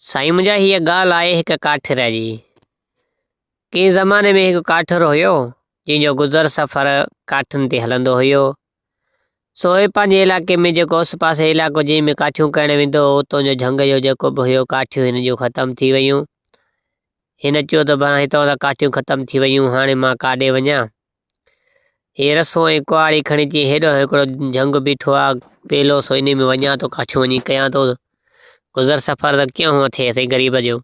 साईं मुंहिंजा हीअ ॻाल्हि आहे हिकु काठिर जी। कंहिं ज़माने में हिकु काठिर हुयो जंहिंजो गुज़र सफ़र काठियुनि ते हलंदो हुयो। सो हे पंहिंजे इलाइक़े में जेको आस पासे इलाइक़ो जंहिं में काठियूं करणु वेंदो हो उतां जो झंग जो जेको बि हुयो काठियूं हिन जूं ख़तमु थी वियूं। हिन चयो त भला हितां त काठियूं ख़तमु थी वियूं, हाणे मां काॾे वञा। हे रसो ऐं कुआड़ी खणी अची हेॾो हिकिड़ो झंग बीठो आहे, पेलो सो इन में वञा थो, काठियूं वञी कयां थो। गुज़र सफ़र त कीअं हुअं थिए असां ग़रीब जो।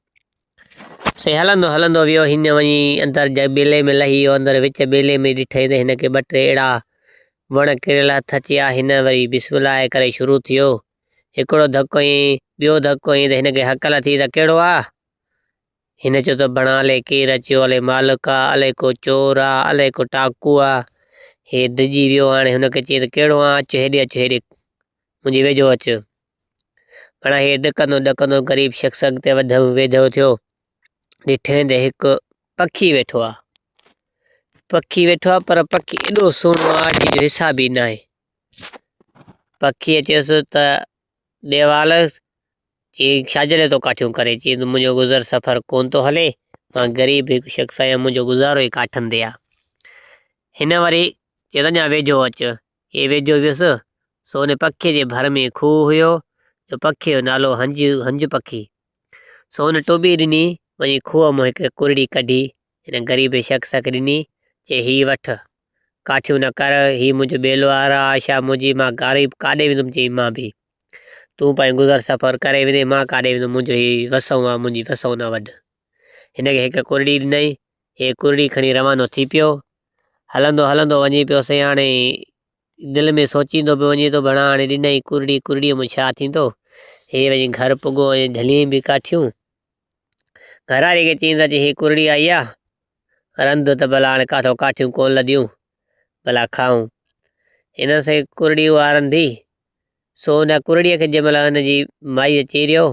से हलंदो हलंदो वियो, हिन वञी अंदरि ॿेले में लही वियो, अंदरि विच ॿेले में ॾिठई त हिनखे ॿ टे अहिड़ा वण किरियल हथ अचिया। हिन वरी बिस्मिल्लाह करे शुरू थियो, हिकिड़ो धकु हईं, ॿियो धकु हईं त हिनखे हकल थी त कहिड़ो आहे। हिन चयो त बणा अलाए केरु अचियो, अलाए मालिक आहे, अलाए को चोर आहे, अलाए को टाकू आहे। हे डिॼी वियो, हाणे हुनखे चई त कहिड़ो आहे, अचु हेॾे, अचु हेॾे मुंहिंजी वेझो अचु। पर हे ॾकंदो ॾकंदो ग़रीब शख़्स अॻिते वेझो थियो, ॾिठे त हिकु पखी वेठो आहे। पखी वेठो आहे, पर पखी एॾो सुहिणो आहे जंहिंजो हिसाब ई न आहे। पखीअ चयुसि त ॾेवाल चई छाजे लाइ तो काठियूं करे, चई त मुंहिंजो गुज़र सफ़र कोन थो हले, मां ग़रीब हिकु शख़्स आहियां, मुंहिंजो गुज़ारो ई काठियुनि ते आहे। हिन वरी चई अञा वेझो अचु। हे वेझो वियुसि, सो हुन पखीअ जे भर में खूह हुयो, जो पखीअ जो नालो हंज पखी। सो हुन टोॿी ॾिनी, वञी खूह मां हिकु कुरड़ी कढी हिन ग़रीब शख़्स खे ॾिनी, चई हीअ वठि, काठियूं न कर, हीअ मुंहिंजो ॿेलो वारा आशा मुंहिंजी, मां ग़रीब काॾे वेंदुमि, चई मां बि तूं पंहिंजो गुज़र सफ़र करे वेंदे, मां काॾे वेंदुमि, मुंहिंजो हीअ वसऊं आहे, मुंहिंजी वसऊं न वॾ। हिनखे हिकु कुरड़ी ॾिनई, हे कुरड़ी खणी रवानो थी पियो। हलंदो हलंदो वञी पियो, से हाणे दिलि में सोचींदो पियो वञे थो, भणा हाणे ॾिनई कुरड़ी, कुरड़ीअ में छा थींदो। हे वञी घर पुॻो, ऐं झलियईं बि काठियूं। घर वारी खे चईं त ही कुरड़ी आई आहे, रंध त भला हाणे काथो काठियूं कोन लधियूं, भला खाऊं। हिन से कुरड़ी उहा रंधी। सो हुन कुरड़ीअ खे जंहिं महिल हुनजी माईअ चीरियो,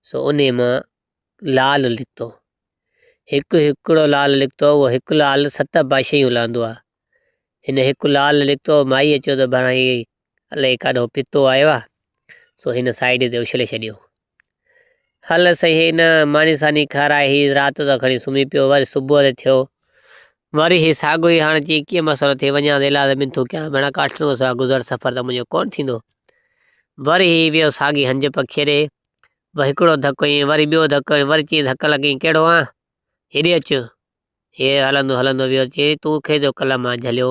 सो उन मां लाल निकितो। हिकु हिकिड़ो लाल निकितो, उहो हिकु लाल 7 बादशाहियूं लहंदो आहे। हिन हिकु लाल निकितो, माईअ चयो त भणा हीअ अलाए काॾो पितो आयो आहे। सो हिन साइड ते उछले छॾियो। हल सही, हिन मानी सानी खाराए हीअ राति त खणी सुम्ही पियो। वरी सुबुह जो थियो, वरी हीअ साॻियो ई हाणे चई कीअं मसइलो थिए, वञा त इलाज मिनथू कयां, भणा काठियूं सां गुज़र सफ़र त मुंहिंजो कोन थींदो। वरी हीअ वियो साॻी हंज पखीअ ॾे, हिकिड़ो धकु हईं, वरी ॿियो धकु हईं, वरी चई धकु लॻई कहिड़ो आहे, हेॾे अचु। हे हलंदो हलंदो वियो, चई तूंखे जो कल्ह मां झलियो,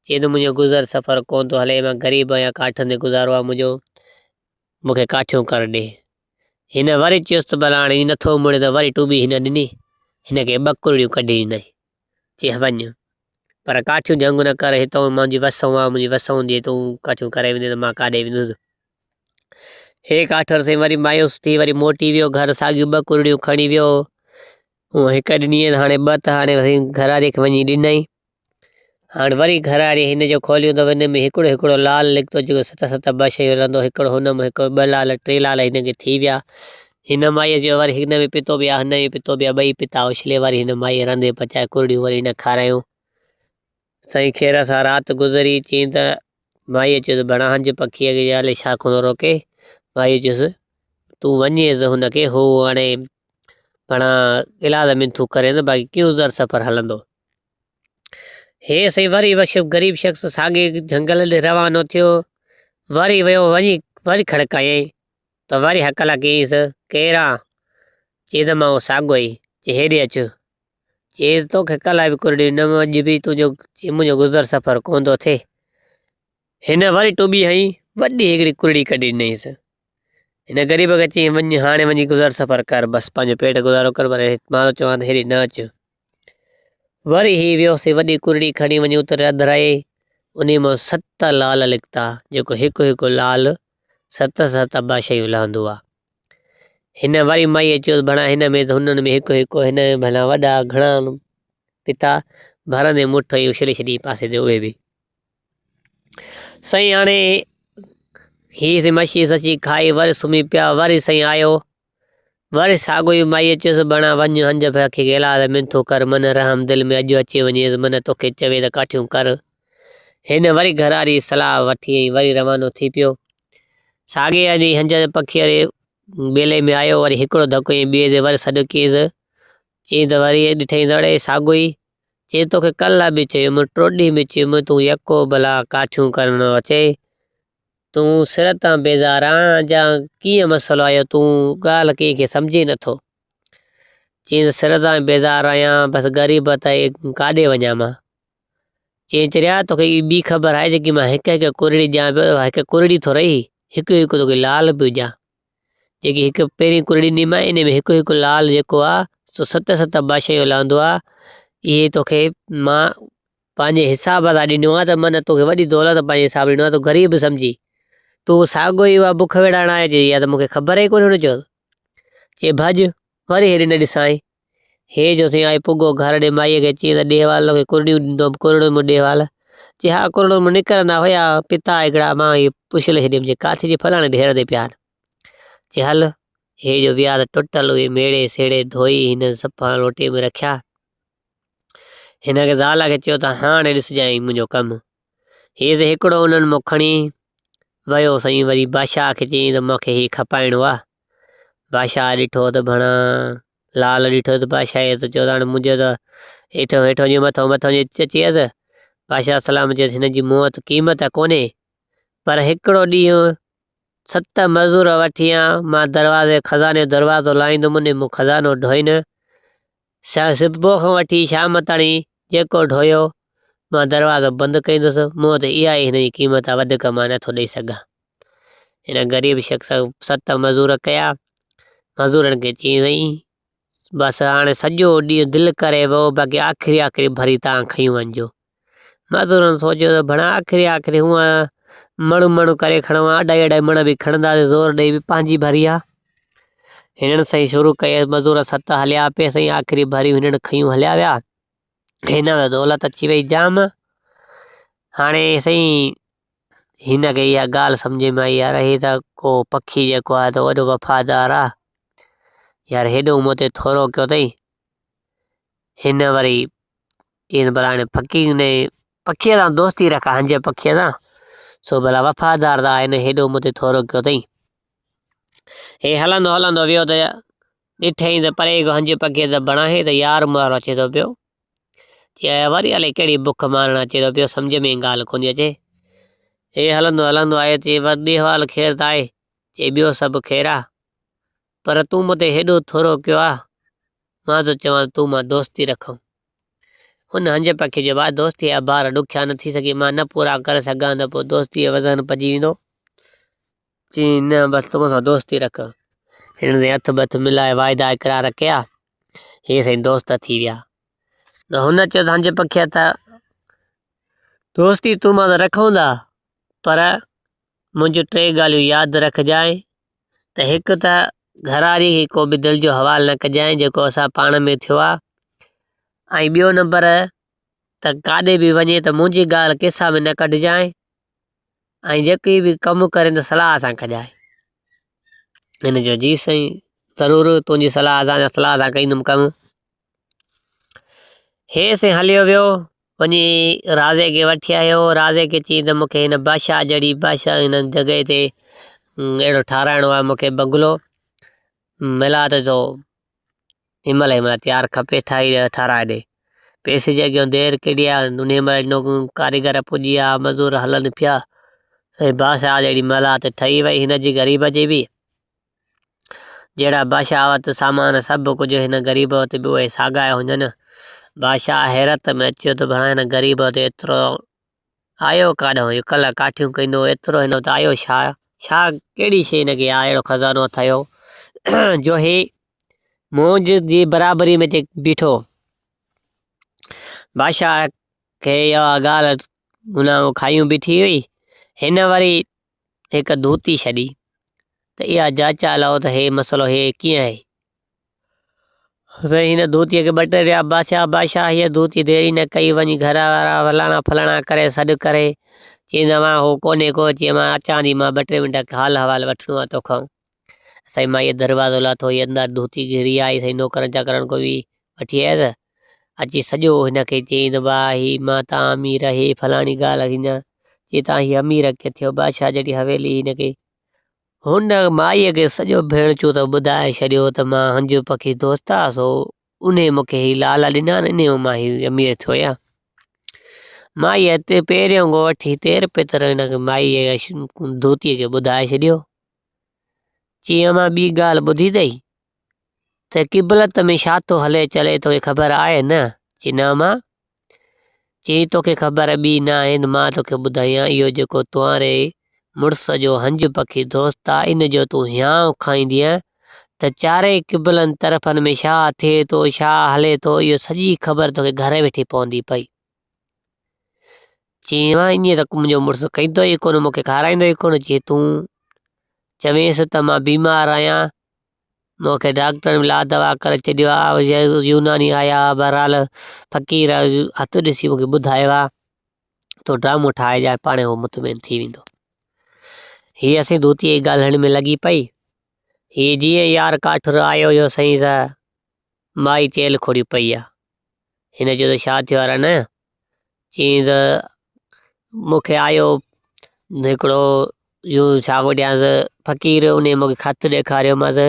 चई त मुंहिंजो गुज़र सफ़र कोन थो हले, मां ग़रीब आहियां, काठियुनि ते गुज़ारो आहे मुंहिंजो, मूंखे काठियूं कर ॾे। हिन वरी चयुसि त भला हाणे नथो मुड़े, त वरी टुॿी हिन ॾिनी, हिनखे 2 कुरड़ियूं कढी ॾिनई, चई वञु, पर काठियूं झंग न कर, हितां मुंहिंजी वसऊं आहे, मुंहिंजी वसऊं जे तूं काठियूं करे वेंदे त मां काॾे वेंदुसि। हे काठर से वरी मायूस थी, वरी मोटी वियो घर, साॻियूं 2 कुरड़ियूं खणी वियो। हूअ हिकु ॾिनी, हाणे 2 त हाणे घर वारी खे वञी ॾिनई। हाणे वरी घर वारी हिन जो खोलियो त हिन में हिकिड़ो हिकिड़ो लाल निकितो, जेको 7 बादशाहियूं रहंदो, हिकिड़ो हुन में, हिकु 2 लाल 3 लाल हिनखे थी विया। हिन माईअ जो वरी हिन में पितो बि आहे, हिन में पितो बि आहे, 2 पिता उछले। वरी हिन माईअ रंधे पचाए कुरड़ियूं वरी हिन खारायूं। सही खेर सां राति गुज़री। चई त माईअ चयो त भणा हंज पखीअ खे हले छा कोन रोके। माईअ चयुसि तूं वञेसि हुनखे, हू हाणे भणा इलाज मिनथू करे त बाक़ी कीअं गुज़र सफ़र हलंदो। हे सही वरी ग़रीब शख़्स साॻे जंगल ॾे रवानो थियो। वरी वियो, वञी वरी खड़कायईं त वरी हकला कयईंसि, केरु आहे? चई त मां उहो साॻियो ई। चई हेॾे अचु। चई तोखे कल्ह बि कुरड़ी न, अॼु बि तुंहिंजो मुंहिंजो गुज़र सफ़र कोन थो थिए। हिन वरी टुॿी हईं, वॾी हिकिड़ी कुरड़ी कढी ॾिनईंसि। हिन ग़रीब खे चई वञ, हाणे वञी गुज़र सफ़र कर, बसि पंहिंजो पेट गुज़ारो कर, पर मां चवां त हेॾे न अचु। वरी ही वियोसीं, वॾी कुरड़ी खणी वञी उतर अधराई, उन मां 7 लाल निकिता, जेको हिकु हिकु लाल 7 बादशाहियूं लहंदो आहे। हिन वरी माईअ चयो भणा हिन में त हुननि में हिकु हिकु, हिन में भला वॾा घणा पिता भरंदे मुठ ई उछले छॾी पासे ते उहे बि। सही हाणे ही मच्छी सची खाई, वरी सुम्ही पिया। वरी सही आयो, वरी साॻियो ई माईअ चयोसि भणा वञ हंज पखी खे इलाज मिनथू कर, मन रहम दिलि में अॼु अची वञे, मन तोखे चवे त काठियूं कर। हिन वरी घर वारी सलाह वठी, वरी रवानो थी पियो। साॻे हंज पखीअ ॾे बेले में आयो वरी हिकिड़ो धको ईअं ॿिए जे वरी सॾु कयईंसि चई त वरी ॾिठईं दड़े साॻो ई चई तोखे कल्ह बि चयुमि टियों ॾींहुं बि चयुमि तूं यको भला काठियूं करणु अचे तूं सिर तां बेज़ार आं या कीअं मसइलो आयो तूं ॻाल्हि कंहिंखे सम्झे नथो चई सिर तां बेज़ार आहियां बसि ग़रीबत आहे काॾे वञा मां चई चरिया तोखे ॿी ख़बर आहे जेकी मां हिकु हिकु कुरड़ी ॾियां पियो हिकु कुरड़ी थो रही हिकु हिकु तोखे लाल पियो ॾियां जेकी हिकु पहिरीं कुरड़ी ॾींदीमांइ इन में हिकु हिकु लाल जेको आहे सो 7 बादशाहियूं लहंदो आहे इहे तोखे मां पंहिंजे हिसाब सां ॾिनो आहे त मन तोखे वॾी दौलत पंहिंजे हिसाब ॾिनो आहे तूं ग़रीब सम्झी तूं साॻियो ई उहा बुख वेड़ाइण आहे चई या त मूंखे ख़बर ई कोन्हे हुनजो चई भॼ वरी हेॾे न ॾिसांइ हे जो साईं आई पुॻो घर ॾे माईअ खे चई त ॾेवाल खे कुरड़ियूं ॾींदुमि कुरड़ो में ॾेवाल चई हा कुरड़ो में निकिरंदा हुया पिता हिकिड़ा मां इहे पुछी छॾियमि जे काथे जे फलाणे ढेर ते पिया चई हल हे जो विया त टुटल हुई मेड़े सेड़े धोई हिन सफ़ा लोटे में रखिया हिनखे ज़ाल खे चयो त हाणे ॾिसजांइ मुंहिंजो कमु हीअ त हिकिड़ो उन्हनि मूं खणी वियो साईं वरी बादशाह खे चयईं त मूंखे हीउ खपाइणो आहे बादशाह ॾिठो त भणा लाल ॾिठो त बादशाह त चयो त हाणे मुंहिंजो त हेठो हेठो जी मथो मथो जी चयसि बादशाह सलाम चयसि हिन जी मूं वटि क़ीमत कोन्हे पर हिकिड़ो ॾींहुं 7 मज़ूर वठी आ मां दरवाज़े खज़ाने दरवाज़ो लाहींदुमि उन मूं खज़ानो ढोईनि सुबुह खां वठी शाम ताईं जेको ढोयो मां दरवाज़ो बंदि कईंदुसि मूं वटि इहा ई हिन जी क़ीमत आहे वधीक मां नथो ॾेई सघां हिन ग़रीब शख़्स 7 मज़ूर कया मज़ूरनि खे चई वई बसि हाणे सॼो ॾींहुं दिलि करे वियो बाक़ी आख़िरी भरी तव्हां खयूं वञिजो मज़ूरनि सोचियो त भणा आख़िरी हूअं मणु करे खणो आहे 2.5 मण बि खणंदासीं ज़ोर ॾेई बि पंहिंजी भरी आहे हिननि साईं शुरू कई मज़ूर 7 हलिया पिए साईं आख़िरी भरियूं हिननि खयूं हलिया विया हिन में दौलत अची वई जाम हाणे साईं हिनखे इहा ॻाल्हि सम्झ में आई यार हे त को पखी जेको आहे त वॾो वफ़ादार आहे यार हेॾो मूं ते थोरो कयो अथई हिन वरी चई भला हाणे फ़क़ीर ने पखीअ सां दोस्ती रखां हंज पखीअ सां सो भला वफ़ादार त हिन हेॾो मूं ते थोरो कयो अथई हे हलंदो हलंदो वियो त ॾिठईं त परे हंज पखीअ त बणा हे त यार मारो अचे थो पियो चई वरी अलाए कहिड़ी बुख मारणु अचे थो पियो सम्झ में ॻाल्हि कोन्हे अचे हे हलंदो हलंदो आहे चई वरी ॾेवाल ख़ैर त आहे चई ॿियो सभु ख़ैरु आहे पर तूं मूं ते हेॾो थोरो कयो आहे मां त चवां तूं मां दोस्ती रखूं हुन हंज पखी जो बाद दोस्ती जा ॿार ॾुखिया न थी सघे मां न पूरा करे सघां त पोइ दोस्तीअ जो वज़न पइजी वेंदो चई न बसि तूं सां दोस्ती रख हिन ते हथ बथ मिलाए वाइदा इक़रार कया हे साईं दोस्त थी विया त हुन चयो त हंज पखीअ त दोस्ती तूं मां त रखूं था पर मुंहिंजूं 3 ॻाल्हियूं यादि रखजांइ त हिकु त घरवारी खे को बि दिलि जो हवालु न कजांइ जेको असां पाण में थियो आहे ऐं ॿियो नंबर त काॾे बि वञे त मुंहिंजी ॻाल्हि कंहिंसां बि न कढजांइ ऐं जेकी बि कमु करे त सलाह सां कजांइ हिन जो जी साईं ज़रूरु तुंहिंजी सलाह सां कंदुमि कमु हे साईं हलियो वियो वञी राज़े खे वठी आयो राज़े खे चई त मूंखे हिन बादशाह जहिड़ी बादशाह हिन जॻह ते अहिड़ो ठाराइणो आहे मूंखे बंगलो मिला त जो हिनमहिल तयारु खपे ठाराए ॾे पैसे जी अॻियां देरि केॾी आहे उन महिल कारीगर पुॼी विया मज़ूर हलनि पिया ऐं बादशाह जहिड़ी मला त ठही वई हिनजी ग़रीब जी बि जहिड़ा बादशाह वटि सामान सभु कुझु हिन ग़रीब वटि बि उहे साॻा हुजनि बादशाह हैरत में अचियो त भला हिन ग़रीब वटि एतिरो आयो काॾो कल्ह काठियूं कंदो एतिरो हिन वटि आयो छा कहिड़ी शइ हिनखे आहे अहिड़ो खज़ानो ठहियो जो हे मौज जी बराबरी में बीठो बादशाह खे इहा ॻाल्हि हुन खायूं बीठी हुई हिन वरी हिकु धोती छॾी त इहा जाचा लहो त हे मसइलो हे कीअं आहे हिन धोतीअ खे 2 टे रिया बादशाह हीअ धोती देरी न कई वञी घर वारा फलाणा फलाणा करे सॾु करे चईंदा मां हो कोन्हे को चई मां अचां थी मां 2 टे मिंट हाल हवालु वठिणो आहे तोखां साईं मां इहो दरवाज़ो लाथो इहे अंदरि धोती घिरी आई साईं नौकरनि चाकरनि को बि वठी आयसि अची सॼो हिनखे चईं त भाउ ही मां तव्हां अमीर ही फलाणी ॻाल्हि हिन चई तव्हां हीअ अमीर खे थियो बादशाह जहिड़ी हवेली हिनखे हुन माईअ खे सॼो भेण चो त ॿुधाए छॾियो त मां हंज पखी दोस्त आहे, सो उन मूंखे ही लाल ॾिना, इन मां ही अमीर थियो आहियां। माईअ हिते पहिरियों वठी तेर पेतर हिनखे माईअ धोतीअ खे ॿुधाए छॾियो। चईं मां ॿी ॻाल्हि ॿुधी अथई त क़िबलत में छा थो हले चले तोखे ख़बर आहे न? चई न मां। चई तोखे ख़बर ॿी न आहे, मां तोखे ॿुधायां, इहो जेको तुंहिंजे मुड़ुस जो हंज पखी दोस्त आहे, इन जो तूं हियांव खाईंदीअ त चारई क़िबलनि तरफ़नि में छा थिए थो, छा हले थो, इहो सॼी ख़बर तोखे घरु वेठे पवंदी पई। चई मां ईअं त मुंहिंजो मुड़ुसु कंदो ई कोन, मूंखे खाराईंदो ई कोन। चई तूं चवेसि त मां बीमार आहियां, मूंखे डॉक्टर ला दवा करे छॾियो आहे, यूनानी आया, बहरहाल फ़क़ीर हथु ॾिसी मूंखे ॿुधायो आहे, तो ड्रामो ठाहे ॼाए पाणे उहो मुतमिन थी वेंदो। हीअ असीं धोतीअ जी ॻाल्हि में लॻी पई। हीअ जीअं यार काठुर आयो हुयो साईं त माई चेल खोड़ी पई आहे। हिन जो त छा थियो आहे न? चईं त मूंखे आयो हिकिड़ो इहो छा ॾियांसि फ़क़ीर, उन मूंखे ख़तु ॾेखारियोमांसि।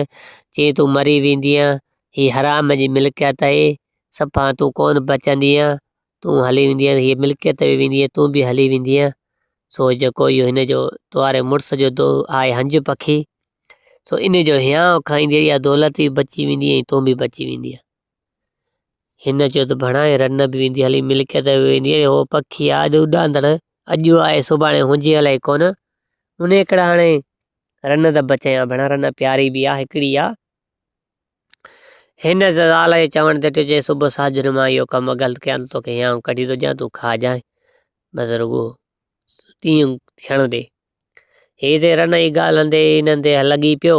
चई तूं मरी वेंदीअ, हीअ हराम जी मिल्कियत आहे, सफ़ा तूं कोन बचंदीअ, तूं हली वेंदीअ, हीअ मिल्कियत बि वेंदीअ, तूं बि हली वेंदीअ। सो जेको इहो हिन जो तुंहिंजे मुड़ुस जो आहे हंज पखी, सो इन जो हियांव खाईंदी, इहा दौलत बि बची वेंदी ऐं तूं बि बची वेंदीअ। हिन चयो त भणाए रन बि वेंदी, हली मिल्कियत बि वेंदी, हो पखी आहे अॼु उॾांदड़, अॼु आहे सुभाणे हुजे अलाए कोन। उन हिकिड़ा हाणे रन त बचिया, भणा रन प्यारी बि आहे, हिकिड़ी आहे। हिन ज़ाल जे चवण ते चए सुबुह साझर मां इहो कमु ग़लति कयां, तोखे हियांव कढी थो ॾियां, तूं खाजांइ, बसि रुॻो तीअं थियण ॾे। हे से रन जी ॻाल्हि हंधे हिननि ते लॻी पियो।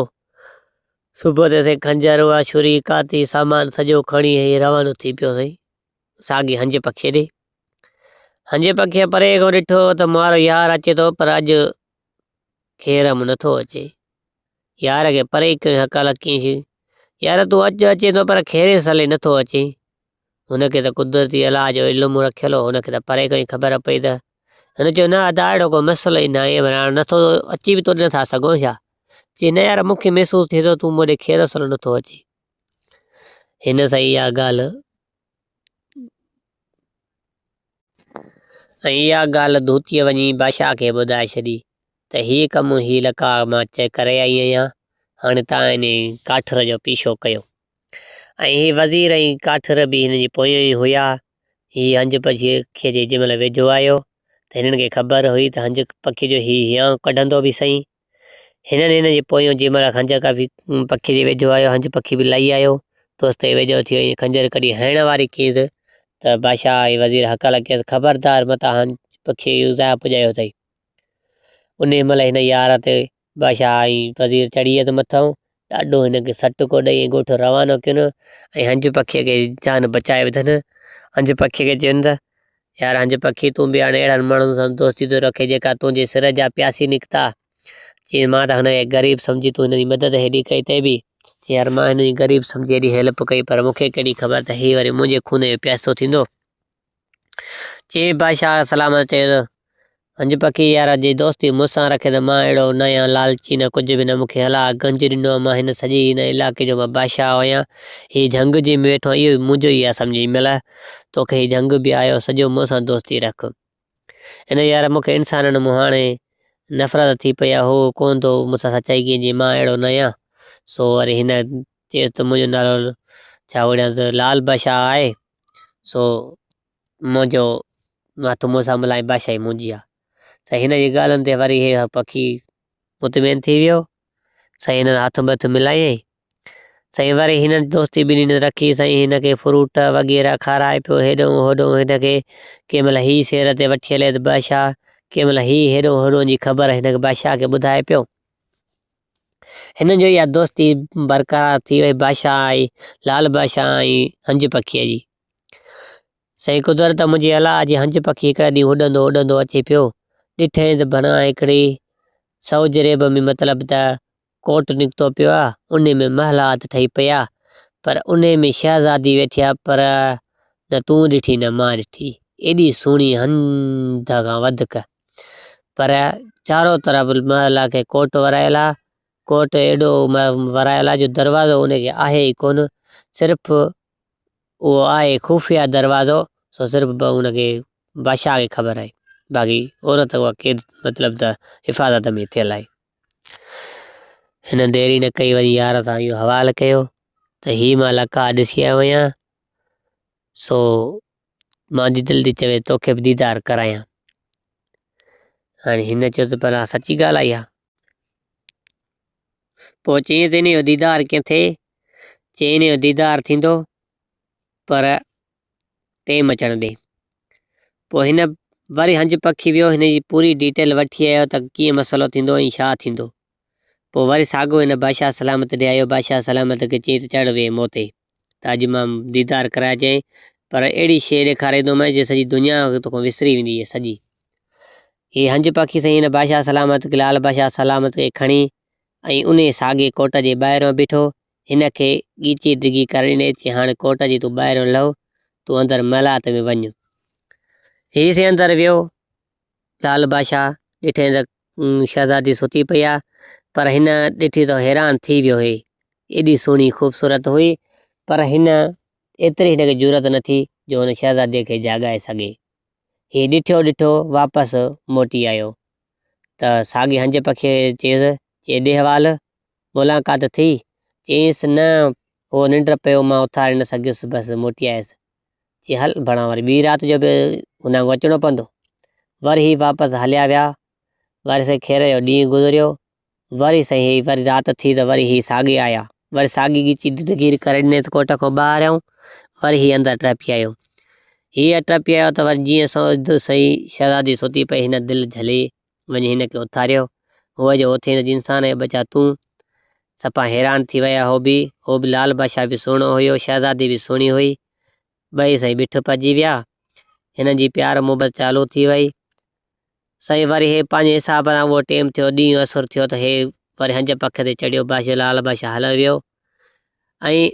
सुबुह ते साईं खंजर हुआ, छुरी काती, सामान सॼो खणी रवानो थी पियो साईं साॻी हंज पखीअ ॾे। हंज पखीअ परे खां ॾिठो त मारो यार अचे थो, पर अॼु खेरम नथो अचे। यार खे परे कयो हका लकीं, यार तूं अचे थो पर खेरे सले नथो अचे। हुनखे त कुदरती अलाह जो इल्मु रखियलु हो, हुनखे त परे खां ई ख़बर पई त हिन चयो न अदा अहिड़ो को मसइलो ई न आहे, नथो अची बि तो नथा सघूं छा? चई न यार मूंखे महसूसु थिए थो तूं मूं खेर सलो नथो अचे। हिन सां इहा ॻाल्हि ऐं इहा ॻाल्हि धोतीअ वञी बादशाह खे ॿुधाए छॾी त हीअ कमु हीअ लका मां चेक करे आई आहियां, हाणे तव्हां हिन काठर जो पीछो कयो। ऐं हीअ वज़ीर ऐं काठर बि हिन जी पोयां ई हुया। हीअ हंज पखीअ खे जंहिं महिल वेझो आयो त हिननि खे ख़बर हुई त हंज पखी जो हीअ हियांव कढंदो बि सही। हिननि हिन जे पोयां जंहिं महिल हंज पखी जे वेझो आयो, हंज पखी बि लही आयो, दोस्त वेझो थी वई, खंजर कढी हणण वारी कीज़ त बादशाह ऐं वज़ीर हका लॻी ख़बरदार मतां हंज पखी ज़ाया पुॼायो अथई। उन महिल हिन यार ते बादशाह ऐं वज़ीर चढ़ी वियसि मथां, ॾाढो हिनखे सटु को ॾेई ॻोठ रवानो कयुनि ऐं हंज पखीअ खे जान बचाए विधनि। हंज पखीअ खे चयुनि त यार हंज पखी तूं बि हाणे अहिड़नि माण्हुनि सां दोस्ती थो रखे जेका तुंहिंजे सिर जा प्यासी निकिता। चई मां त हुनखे ग़रीब सम्झी तूं हिन जी मदद हेॾी कई अथई बि। चई यार मां हिन जी ग़रीब सम्झी हेॾी हेल्प कई, पर मूंखे कहिड़ी ख़बर त हीअ वरी मुंहिंजे खून जो प्यासो थींदो। चई बादशाह सलामत चयो हंज पखी यार जी दोस्ती मूंसां रखे त मां अहिड़ो न आहियां लालची, न कुझु बि न, मूंखे हला गंज ॾिनो, मां हिन सॼे हिन इलाइक़े जो मां बादशाह आहियां। हीअ जंग जी में वेठो इहो मुंहिंजो ई आहे सम्झी मिल, तोखे हीअ जंग बि आयो, सॼो मूंसां दोस्ती रख। हिन यार मूंखे इंसाननि मूं हाणे नफ़रत थी पई आहे, हो कोन थो मूंसां सचाई कई, मां अहिड़ो न आहियां। सो वरी हिन चयसि त मुंहिंजो नालो छा विड़ांसि लाल बादशाह आहे, सो मुंहिंजो हथु मूंसां मिलाई बादशाही मुंहिंजी आहे। त हिन जी ॻाल्हियुनि ते वरी हे पखी मुतमिन थी वियो। साईं हिननि हथु बथ मिलायईं। साईं वरी हिननि दोस्ती ॿिन्हिनि रखी, साईं हिनखे फ्रूट वग़ैरह खाराए पियो हेॾो होॾो, हिनखे कंहिं महिल हीअ सेर ते वठी हले त बादशाह, कंहिं महिल हीअ हेॾो होॾो जी ख़बर हिनखे बादशाह खे ॿुधाए पियो। हिननि जो इहा दोस्ती बरक़रार थी वई बादशाह ऐं लाल बादशाह ऐं हंज पखीअ जी। साईं कुदरत मुंहिंजी अलाह जी हंज पखी हिकिड़े ॾींहुं उॾंदो उॾंदो अचे पियो, ॾिठईं त भणा हिकिड़ी सौ जरेब में मतिलबु त कोट निकितो पियो आहे, उन में महलात ठही पिया, पर उन में शहज़ादी वेठी आहे, पर न तूं ॾिठी न मां ॾिठी, एॾी सुहिणी हंध खां वधीक, पर चारो तरफ़ महल खे कोट वरायल आहे, कोट एॾो वरायल आहे जो दरवाज़ो उनखे आहे ई कोन, सिर्फ़ु उहो आहे खुफ़िया दरवाज़ो, सो सिर्फ़ु उनखे बादशाह खे ख़बर आहे, बाक़ी औरत उहा क़ैद मतिलबु त हिफ़ाज़त में थियल आहे। हिन देरी न कई, वरी यार सां इहो हवालु कयो त हीअ मां लका ॾिसी आयो आहियां, सो मुंहिंजी दिलि थी चवे तोखे बि दीदार करायां। हाणे हिन चयो त भला सची ॻाल्हि आई आहे। पोइ चईं त इनजो दीदार कीअं थिए, चईं इनजो दीदार थींदो पर टेम अचण ॾे। पोइ हिन वरी हंज पखी वियो, हिन जी पूरी डिटेल वठी आयो त कीअं मसइलो थींदो ऐं छा थींदो। पोइ वरी साॻियो हिन बादशाह सलामत ॾे आयो, बादशाह सलामत खे चई त चढ़ वे मोते, त अॼु मां दीदार कराए चई, पर अहिड़ी शइ ॾेखारींदोमांइ जो सॼी दुनिया तोखां विसरी वेंदी आहे सॼी। हीअ हंज पखी साईं हिन बादशाह सलामत खे, लाल बादशाह सलामत खे खणी ऐं उन साॻे कोट जे ॿाहिरियों बीठो, हिनखे ॻीची डिघी करे ॾिने, चई हाणे कोट जी तूं ॿाहिरियों लहो, तूं अंदरि महिलात में वञ। हीअ से अंदरि वियो, लाल बादशाह ॾिठे त शहज़ादी सुती पई आहे, पर हिन ॾिठी त हैरान थी वियो हे, एॾी सुहिणी ख़ूबसूरत हुई, पर हिन एतिरी हिनखे ज़रूरत न थी जो हुन शहज़ादीअ खे जाॻाए सघे। हीअ ॾिठो ॾिठो वापसि मोटी आयो, त साॻे हंज पखीअ चयसि, चई ॾे हवालु, मुलाक़ात थी, चयईंसि न उहो निंड पियो, मां उथारे न सघियुसि, बसि मोटी आयुसि। चई हल भणा वरी ॿी राति जो बि हुन वांगुरु अचिणो पवंदो। वरी ही वापसि हलिया विया, वरी साईं खेर जो ॾींहुं गुज़रियो, वरी साईं वरी राति थी त वरी ही साॻे आया, वरी साॻी ॻीची डिघी करे ॾिने त कोट खां ॿाहिरि आयूं, वरी ही अंदरि टपिया आयो। हीअ टपिया आयो त वरी जीअं सही शहज़ादी सुती पई, हिन दिलि झले वञी हिनखे उथारियो। हुअ जो उथे त इंसान जे बचा तूं, सफ़ा हैरान थी विया। हो बि लाल बादशाह बि सुहिणो हुयो, शहज़ादी बि सुहिणी हुई, ॿई साईं बिठ पइजी विया, हिननि जी प्यार मुहबत चालू थी वई। साईं वरी हे पंहिंजे हिसाब सां उहो टेम थियो, ॾींहुं असुर थियो, त हे वरी हंज पख ते चढ़ियो, बादशाह लाल बादशाह हलियो वियो। ऐं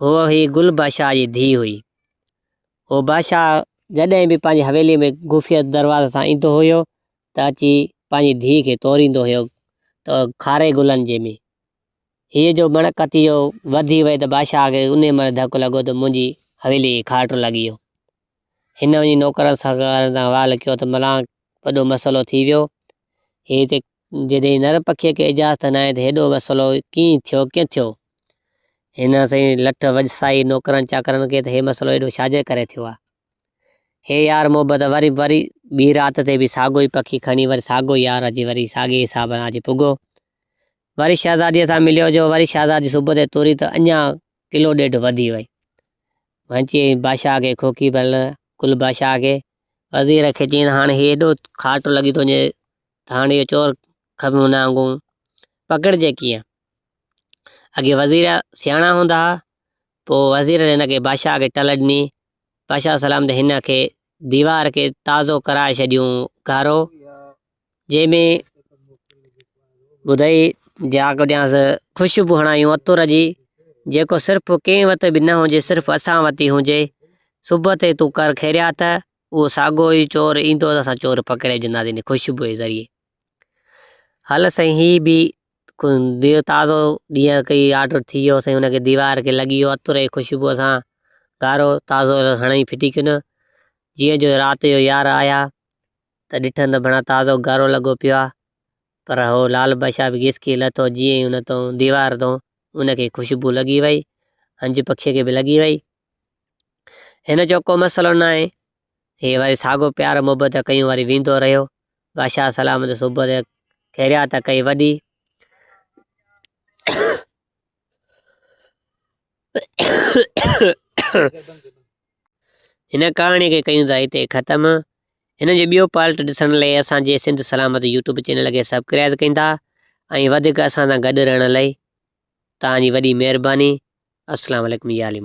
उहो ही गुल बादशाह जी धीउ हुई। उहो बादशाह जॾहिं बि पंहिंजी हवेली में खुफ़िया दरवाज़े सां ईंदो हुयो त अची पंहिंजी धीउ खे तोरींदो हुयो, त खारे गुलनि जे में। हीअ जो मणकती जो वधी वई त बादशाह खे उन महिल धकु लॻो त मुंहिंजी हवेली खाट लॻी वियो। हिन वञी नौकर सां हवालु कयो त मलां वॾो मसइलो थी वियो, हे त जॾहिं नर पखीअ खे इजाज़त न आहे त हेॾो मसइलो कीअं थियो। हिन साईं लठ वसाई नौकरनि चाकरनि खे त हे मसइलो एॾो छाजे करे थियो आहे। हे यार मोहबत वरी ॿी राति ते बि साॻियो ई पखी खणी वरी साॻियो यार अची वरी साॻे हिसाब सां अची पुॻो, वरी शहज़ादीअ सां मिलियो जो, वरी शहज़ादी सुबुह ते तुरी त अञा किलो ॾेढ वधी वई। वंची बादशाह खे खोकी भल कुल बादशाह खे, वज़ीर खे चई हाणे हे एॾो खाट लॻी थो वञे, त हाणे इहो चोर खमन वांगुरु पकड़िजे कीअं। अॻे वज़ीर सियाणा हूंदा हुआ, पोइ वज़ीर हिनखे बादशाह खे टल ॾिनी, बादशाह सलाम हिन खे दीवार खे ताज़ो कराए छॾियूं गारो, जंहिंमें ॿुधई जाग ॾियांसि ख़ुशबू हणायूं अतुर जी, जेको सिर्फ़ु कंहिं वटि बि न हुजे, सिर्फ़ु असां वटि ई हुजे। सुबुह ते तूं कर ख़ैरियात, उहो साॻियो ई चोर ईंदो त असां चोर पकड़े विझंदासीं इन ख़ुशबू जे ज़रिए। हल साईं ही बि ताज़ो ॾींहं कई आर्डर थी वियो साईं, हुनखे दीवार खे लॻी वियो अतुर जी ख़ुशबूअ सां गारो ताज़ो हणई फिटिकिन। जीअं जो राति जो यार आया त ॾिठनि त भणा ताज़ो गारो लॻो पियो आहे, पर हो लाल बादशाह बि घिसकी लथो, जीअं ई हुन तां दीवार तां उनखे ख़ुशबू लॻी वई, हंज पखीअ खे बि लॻी वई। हिन जो को मसइलो न आहे, हे वरी साॻियो प्यार मुहबत कयूं, वरी वेंदो रहियो। बादशाह सलामत सुबुह ते ख़ैरियात कई वॾी। हिन कहाणीअ खे कयूं था हिते ख़तमु। हिन जो ॿियो पार्ट ॾिसण लाइ असांजे सिंध सलामत यूट्यूब चैनल खे सब्सक्राइब कंदा ऐं वधीक असां सां गॾु रहण लाइ तव्हांजी वॾी महिरबानी। अस्सलाम वालेकुम या अली।